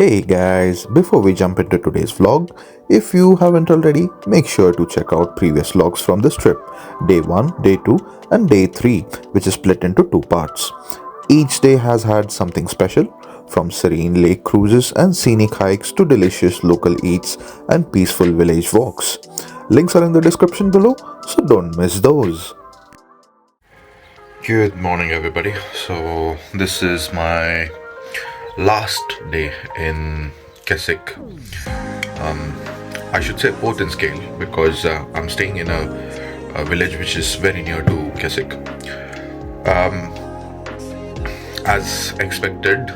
Hey guys, before we jump into today's vlog, if you haven't already, make sure to check out previous vlogs from this trip, day 1, day 2 and day 3, which is split into 2 parts. Each day has had something special, from serene lake cruises and scenic hikes to delicious local eats and peaceful village walks. Links are in the description below, so don't miss those. Good morning, everybody. So, this is my last day in Keswick. I should say port and scale because I'm staying in a village which is very near to Keswick. As expected,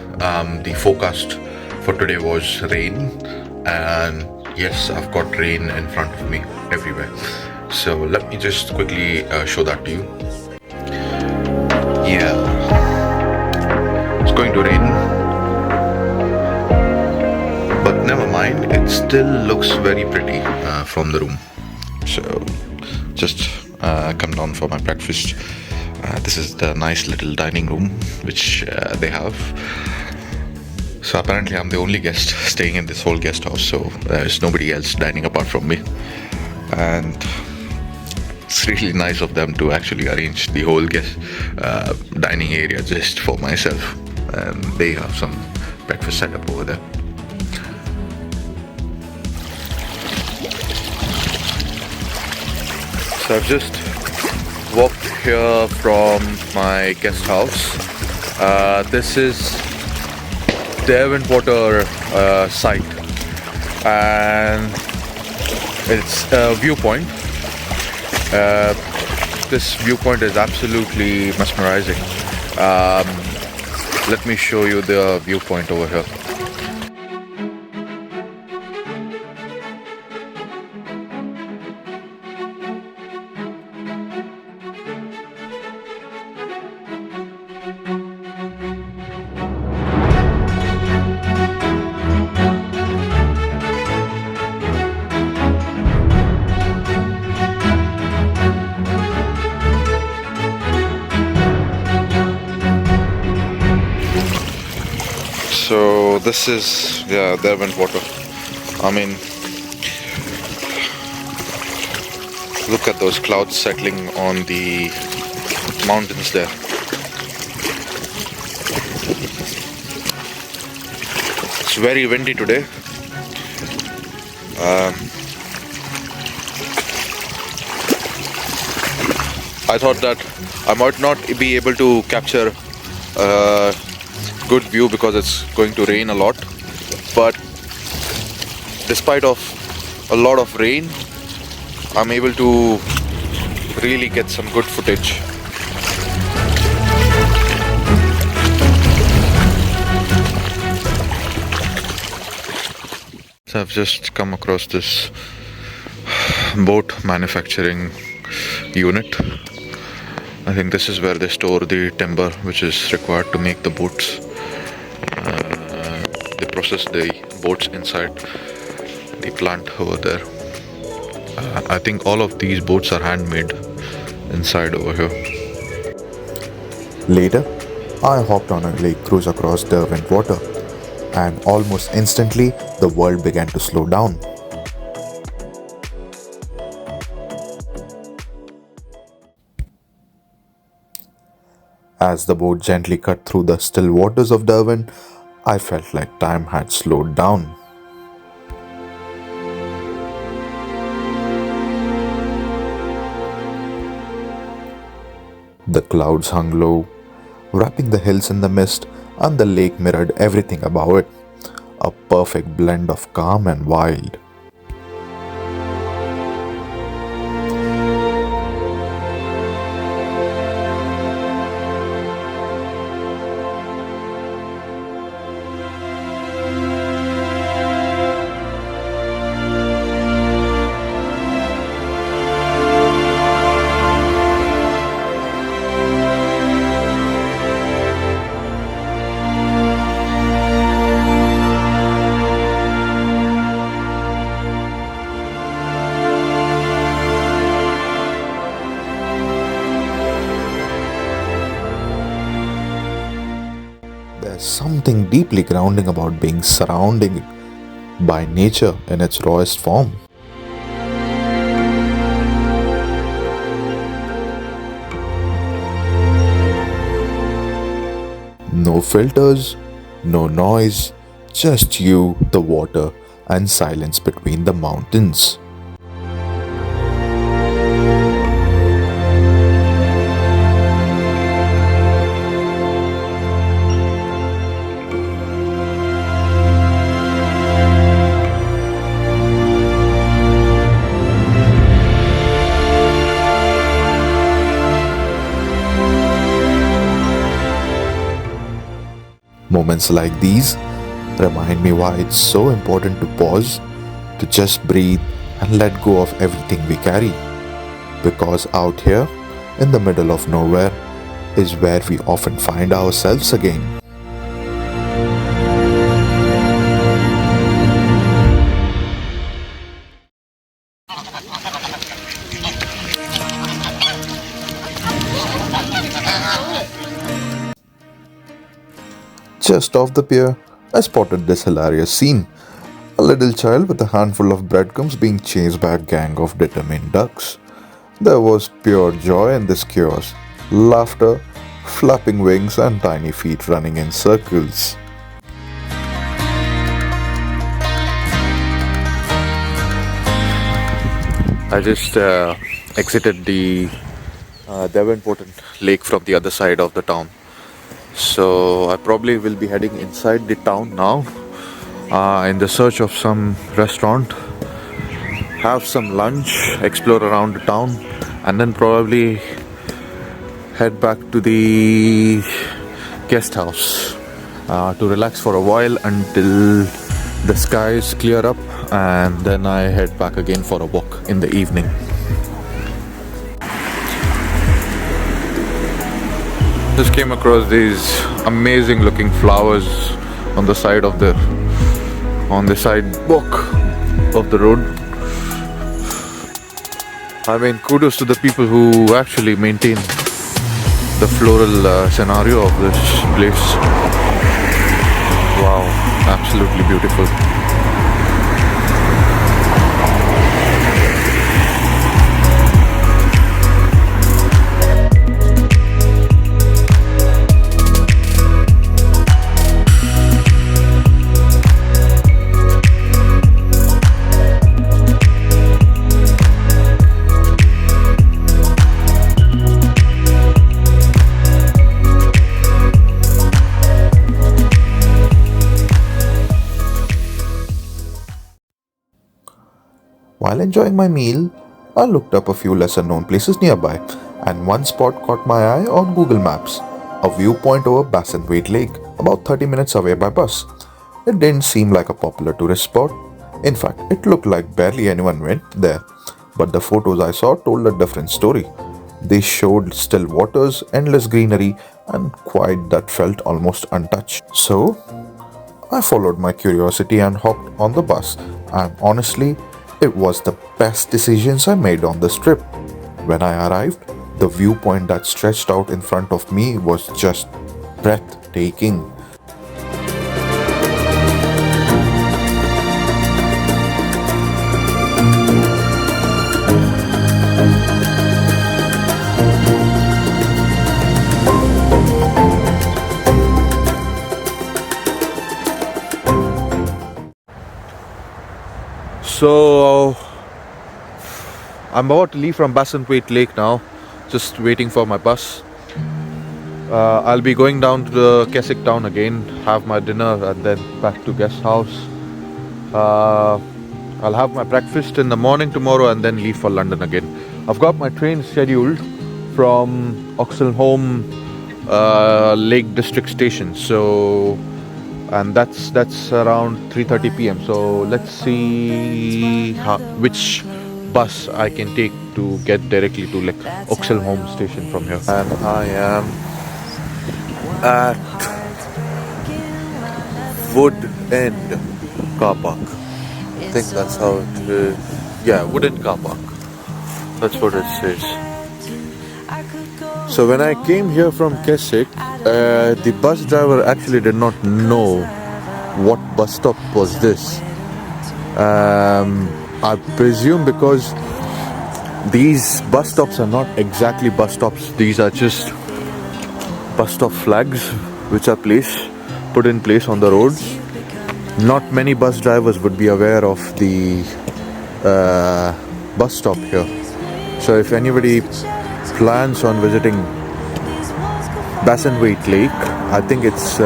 the forecast for today was rain, and yes, I've got rain in front of me everywhere. So, let me just quickly show that to you. Yeah, it's going to rain, but never mind, it still looks very pretty from the room. So just come down for my breakfast. This is the nice little dining room which they have. So apparently I'm the only guest staying in this whole guest house, so there's nobody else dining apart from me, and it's really nice of them to actually arrange the whole guest dining area just for myself, and they have some breakfast set up over there. So I've just walked here from my guest house. This is Derwent Water site, and it's a viewpoint. This viewpoint is absolutely mesmerizing. Let me show you the viewpoint over here. So this is Derwent Water. I mean, look at those clouds settling on the mountains there. It's very windy today. I thought that I might not be able to capture good view because it's going to rain a lot, but despite of a lot of rain, I'm able to really get some good footage. So I've just come across this boat manufacturing unit. I think this is where they store the timber which is required to make the boats. They process the boats inside the plant over there. I think all of these boats are handmade inside over here. Later, I hopped on a lake cruise across Derwent Water, and almost instantly the world began to slow down. As the boat gently cut through the still waters of Derwent, I felt like time had slowed down. The clouds hung low, wrapping the hills in the mist, and the lake mirrored everything above it, a perfect blend of calm and wild. something deeply grounding about being surrounded by nature in its rawest form. No filters, no noise, just you, the water, and silence between the mountains. Moments like these remind me why it's so important to pause, to just breathe and let go of everything we carry. Because out here, in the middle of nowhere, is where we often find ourselves again. Just off the pier, I spotted this hilarious scene. A little child with a handful of breadcrumbs being chased by a gang of determined ducks. There was pure joy in this chaos, laughter, flapping wings, and tiny feet running in circles. I just exited the Derwent Water lake from the other side of the town. So I probably will be heading inside the town now in the search of some restaurant, have some lunch, explore around the town, and then probably head back to the guest house to relax for a while until the skies clear up, and then I head back again for a walk in the evening. Just came across these amazing looking flowers on the side of the sidewalk of the road. I mean, kudos to the people who actually maintain the floral scenario of this place. Wow, absolutely beautiful. While enjoying my meal, I looked up a few lesser known places nearby, and one spot caught my eye on Google Maps, a viewpoint over Bassenthwaite Lake, about 30 minutes away by bus. It didn't seem like a popular tourist spot. In fact, it looked like barely anyone went there. But the photos I saw told a different story. They showed still waters, endless greenery, and quiet that felt almost untouched. So, I followed my curiosity and hopped on the bus, and honestly, it was the best decisions I made on this trip. When I arrived, the viewpoint that stretched out in front of me was just breathtaking. So I'm about to leave from Bassenthwaite Lake now, just waiting for my bus. I'll be going down to the Keswick town again, have my dinner, and then back to guest house. I'll have my breakfast in the morning tomorrow and then leave for London again. I've got my train scheduled from Oxenholme Lake District Station. And that's around 3:30 p.m. So let's see which bus I can take to get directly to like Oxenholme station from here. And I am at Wood End car park. I think that's how it is. Yeah, Wood End car park. That's what it says. So when I came here from Keswick, the bus driver actually did not know what bus stop was this. I presume because these bus stops are not exactly bus stops. These are just bus stop flags which are put in place on the roads. Not many bus drivers would be aware of the bus stop here. So if anybody plans on visiting Bassenthwaite Lake, I think it's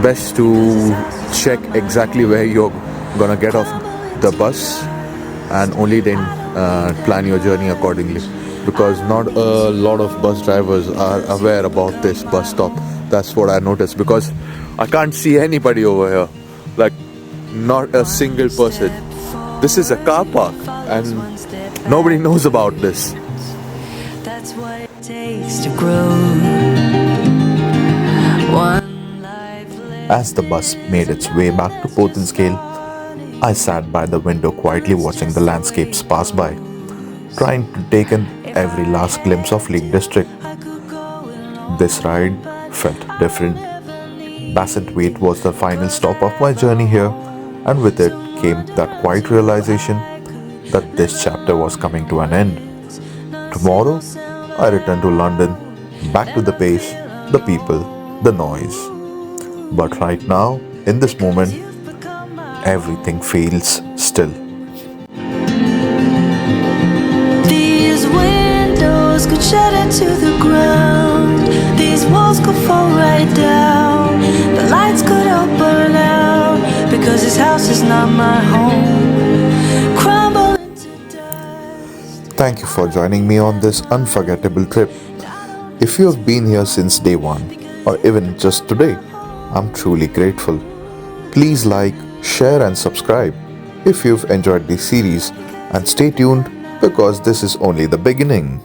best to check exactly where you're gonna get off the bus and only then plan your journey accordingly, because not a lot of bus drivers are aware about this bus stop. That's what I noticed, because I can't see anybody over here, like not a single person. This is a car park and nobody knows about this. That's what it takes to grow. One life left. As the bus made its way back to Portinscale, I sat by the window quietly watching the landscapes pass by, trying to take in every last glimpse of Lake District. This ride felt different. Bassenthwaite was the final stop of my journey here, and with it came that quiet realization that this chapter was coming to an end. Tomorrow, I return to London, back to the pace, the people, the noise. But right now, in this moment, everything feels still. These windows could shatter to the ground. These walls could fall right down. The lights could all burn out, because this house is not my home. Crumble into dust. Thank you for joining me on this unforgettable trip. If you have been here since day one, or even just today, I'm truly grateful. Please like, share and subscribe if you've enjoyed this series, and stay tuned because this is only the beginning.